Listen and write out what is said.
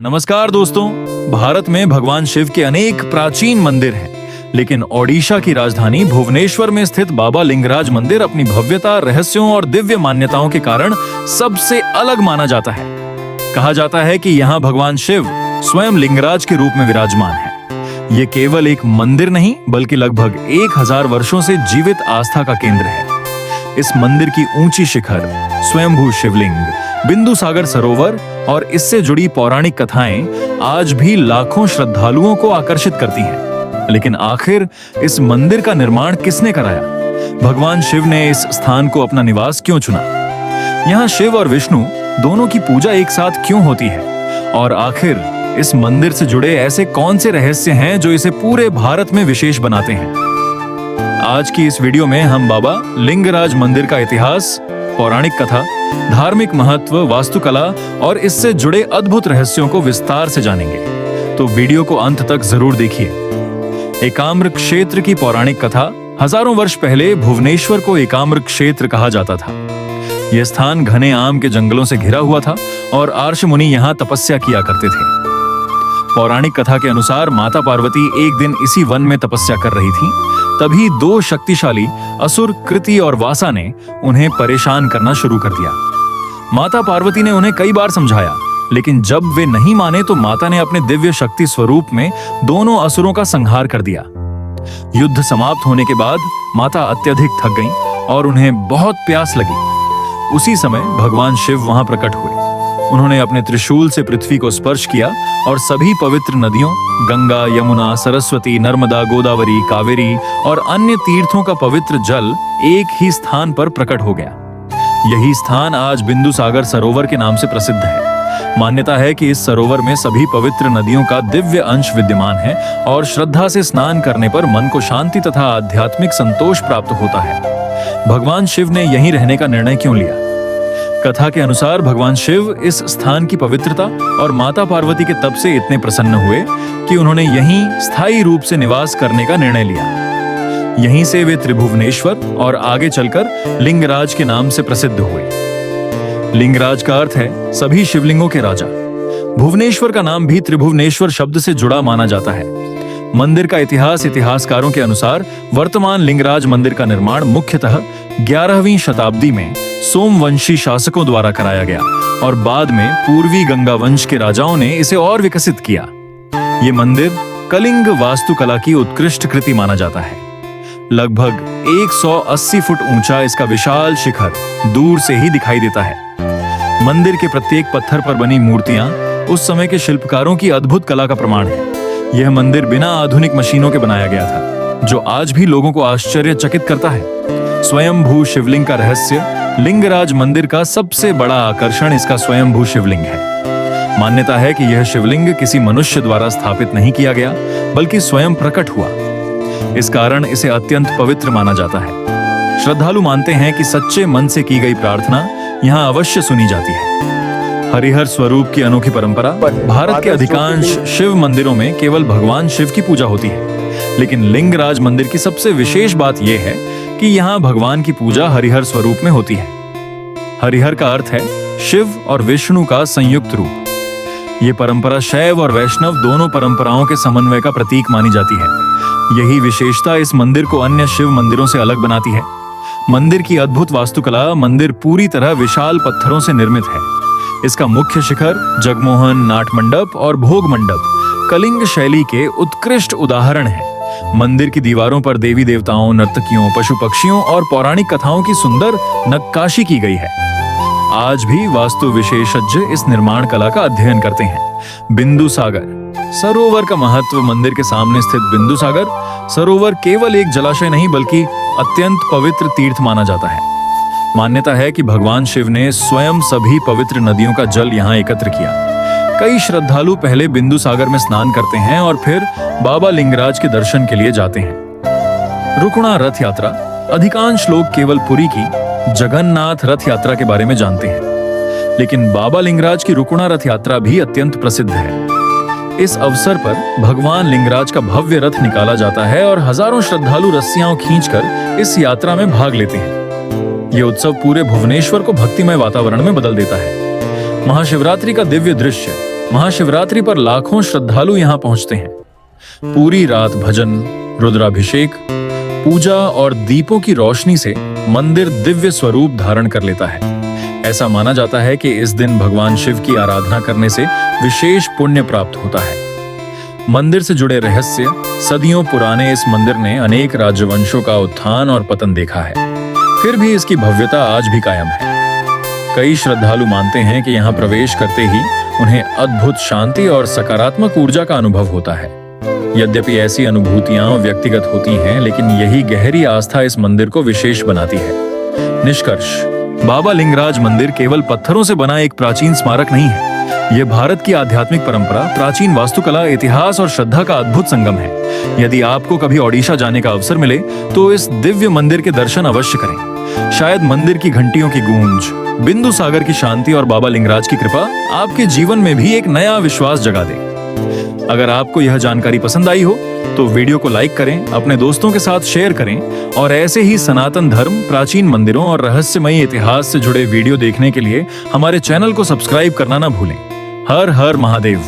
नमस्कार दोस्तों। भारत में भगवान शिव के अनेक प्राचीन मंदिर हैं, लेकिन ओडिशा की राजधानी भुवनेश्वर में स्थित बाबा लिंगराज मंदिर अपनी भव्यता, रहस्यों और दिव्य मान्यताओं के कारण सबसे अलग माना जाता है। कहा जाता है कि यहाँ भगवान शिव स्वयं लिंगराज के रूप में विराजमान है। ये केवल एक मंदिर नहीं, बल्कि लगभग 1000 वर्षों से जीवित आस्था का केंद्र है। इस मंदिर की ऊंची शिखर, स्वयंभू शिवलिंग, बिंदु सागर सरोवर और इससे जुड़ी पौराणिक कथाएं आज भी लाखों श्रद्धालुओं को आकर्षित करती हैं। लेकिन आखिर इस मंदिर का निर्माण किसने कराया? भगवान शिव ने इस स्थान को अपना निवास क्यों चुना? यहाँ शिव और विष्णु दोनों की पूजा एक साथ क्यों होती है? और आखिर इस मंदिर से जुड़े ऐसे कौन से रहस्य हैं जो इसे पूरे भारत में विशेष बनाते हैं? आज की इस वीडियो में हम बाबा लिंगराज मंदिर का इतिहास, पौराणिक कथा, धार्मिक महत्व, वास्तुकला और इससे जुड़े अद्भुत रहस्यों को विस्तार से जानेंगे। तो वीडियो को अंत तक जरूर देखिए। एकाम्र क्षेत्र की पौराणिक कथा। हजारों वर्ष पहले भुवनेश्वर को एकाम्र क्षेत्र कहा जाता था। यह स्थान घने आम के जंगलों से घिरा हुआ था और आर्ष मुनि यहाँ तपस्या किया करते थे। पौराणिक कथा के अनुसार माता पार्वती एक दिन इसी वन में तपस्या कर रही थी। तभी दो शक्तिशाली असुर कृति और वासा ने उन्हें परेशान करना शुरू कर दिया। माता पार्वती ने उन्हें कई बार समझाया, लेकिन जब वे नहीं माने तो माता ने अपने दिव्य शक्ति स्वरूप में दोनों असुरों का संहार कर दिया। युद्ध समाप्त होने के बाद माता अत्यधिक थक गईं और उन्हें बहुत प्यास लगी। उसी समय भगवान शिव वहां प्रकट हुए। उन्होंने अपने त्रिशूल से पृथ्वी को स्पर्श किया और सभी पवित्र नदियों गंगा, यमुना, सरस्वती, नर्मदा, गोदावरी, कावेरी और अन्य तीर्थों का पवित्र जल एक ही स्थान पर प्रकट हो गया। यही स्थान आज बिंदु सागर सरोवर के नाम से प्रसिद्ध है। मान्यता है कि इस सरोवर में सभी पवित्र नदियों का दिव्य अंश विद्यमान है और श्रद्धा से स्नान करने पर मन को शांति तथा आध्यात्मिक संतोष प्राप्त होता है। भगवान शिव ने यहीं रहने का निर्णय क्यों लिया? कथा के अनुसार भगवान शिव इस स्थान की पवित्रता और माता पार्वती के तप से इतने प्रसन्न हुए कि उन्होंने यहीं स्थायी रूप से निवास करने का निर्णय लिया। यहीं से वे त्रिभुवनेश्वर और आगे चलकर लिंगराज के नाम से प्रसिद्ध हुए। लिंगराज का अर्थ है सभी शिवलिंगों के राजा। भुवनेश्वर का नाम भी त्रिभुवनेश्वर शब्द से जुड़ा माना जाता है। मंदिर का इतिहास इतिहासकारों के अनुसार वर्तमान लिंगराज मंदिर का निर्माण मुख्यतः 11वीं शताब्दी में सोमवंशी शासकों द्वारा कराया गया और बाद में पूर्वी गंगा वंश के राजाओं ने इसे और विकसित किया। ये मंदिर कलिंग वास्तुकला की उत्कृष्ट कृति माना जाता है। लगभग 180 फुट ऊंचा इसका विशाल शिखर दूर से ही दिखाई देता है। मंदिर के प्रत्येक पत्थर पर बनी मूर्तियां उस समय के शिल्पकारों की अद्भुत कला का प्रमाण है। यह मंदिर बिना आधुनिक मशीनों के बनाया गया था, जो आज भी लोगों को आश्चर्यचकित करता है। स्वयंभू शिवलिंग का रहस्य। लिंगराज मंदिर का सबसे बड़ा आकर्षण इसका स्वयंभू शिवलिंग है। मान्यता है कि यह शिवलिंग किसी मनुष्य द्वारा स्थापित नहीं किया गया, बल्कि स्वयं प्रकट हुआ। इस कारण इसे अत्यंत पवित्र माना जाता है। श्रद्धालु मानते हैं कि सच्चे मन से की गई प्रार्थना यहाँ अवश्य सुनी जाती है। हरिहर स्वरूप की अनोखी परंपरा। भारत के अधिकांश शिव मंदिरों में केवल भगवान शिव की पूजा होती है, लेकिन लिंगराज मंदिर की सबसे विशेष बात यह है कि यहाँ भगवान की पूजा हरिहर स्वरूप में होती है। हरिहर का अर्थ है शिव और विष्णु का संयुक्त रूप। ये परंपरा शैव और वैष्णव दोनों परंपराओं के समन्वय का प्रतीक मानी जाती है। यही विशेषता इस मंदिर को अन्य शिव मंदिरों से अलग बनाती है। मंदिर की अद्भुत वास्तुकला। मंदिर पूरी तरह विशाल पत्थरों से निर्मित है। इसका मुख्य शिखर, जगमोहन, नाट मंडप और भोग मंडप कलिंग शैली के उत्कृष्ट उदाहरण हैं। मंदिर की दीवारों पर देवी देवताओं, नर्तकियों, पशु पक्षियों और पौराणिक कथाओं की सुंदर नक्काशी की गई है। आज भी वास्तु विशेषज्ञ इस निर्माण कला का अध्ययन करते हैं। बिंदु सागर सरोवर का महत्व। मंदिर के सामने स्थित बिंदु सागर सरोवर केवल एक जलाशय नहीं, बल्कि अत्यंत पवित्र तीर्थ माना जाता है। मान्यता है कि भगवान शिव ने स्वयं सभी पवित्र नदियों का जल यहाँ एकत्र किया। कई श्रद्धालु पहले बिंदु सागर में स्नान करते हैं और फिर बाबा लिंगराज के दर्शन के लिए जाते हैं। रुकणा रथ यात्रा। अधिकांश लोग केवल पुरी की जगन्नाथ रथ यात्रा के बारे में जानते हैं, लेकिन बाबा लिंगराज की रुकणा रथ यात्रा भी अत्यंत प्रसिद्ध है। इस अवसर पर भगवान लिंगराज का भव्य रथ निकाला जाता है और हजारों श्रद्धालु रस्सियां खींचकर इस यात्रा में भाग लेते हैं। यह उत्सव पूरे भुवनेश्वर को भक्तिमय वातावरण में बदल देता है। महाशिवरात्रि का दिव्य दृश्य। महाशिवरात्रि पर लाखों श्रद्धालु यहाँ पहुंचते हैं। पूरी रात भजन, रुद्राभिषेक, पूजा और दीपों की रोशनी से मंदिर दिव्य स्वरूप धारण कर लेता है। ऐसा माना जाता है कि इस दिन भगवान शिव की आराधना करने से विशेष पुण्य प्राप्त होता है। मंदिर से जुड़े रहस्य। सदियों पुराने इस मंदिर ने अनेक राजवंशों का उत्थान और पतन देखा है, फिर भी इसकी भव्यता आज भी कायम है। कई श्रद्धालु मानते हैं कि यहाँ प्रवेश करते ही उन्हें अद्भुत शांति और सकारात्मक ऊर्जा का अनुभव होता है। यद्यपि ऐसी अनुभूतियां व्यक्तिगत होती हैं, लेकिन यही गहरी आस्था इस मंदिर को विशेष बनाती है। निष्कर्ष, बाबा लिंगराज मंदिर केवल पत्थरों से बना एक प्राचीन स्मारक नहीं है। यह भारत की आध्यात्मिक परंपरा, प्राचीन वास्तुकला, इतिहास और श्रद्धा का अद्भुत संगम है। यदि आपको कभी ओडिशा जाने का अवसर मिले तो इस दिव्य मंदिर के दर्शन अवश्य करें। शायद मंदिर की घंटियों की गूंज, बिंदु सागर की शांति और बाबा लिंगराज की कृपा आपके जीवन में भी एक नया विश्वास जगा दे। अगर आपको यह जानकारी पसंद आई हो तो वीडियो को लाइक करें, अपने दोस्तों के साथ शेयर करें और ऐसे ही सनातन धर्म, प्राचीन मंदिरों और रहस्यमयी इतिहास से जुड़े वीडियो देखने के लिए हमारे चैनल को सब्सक्राइब करना ना भूलें। हर हर महादेव।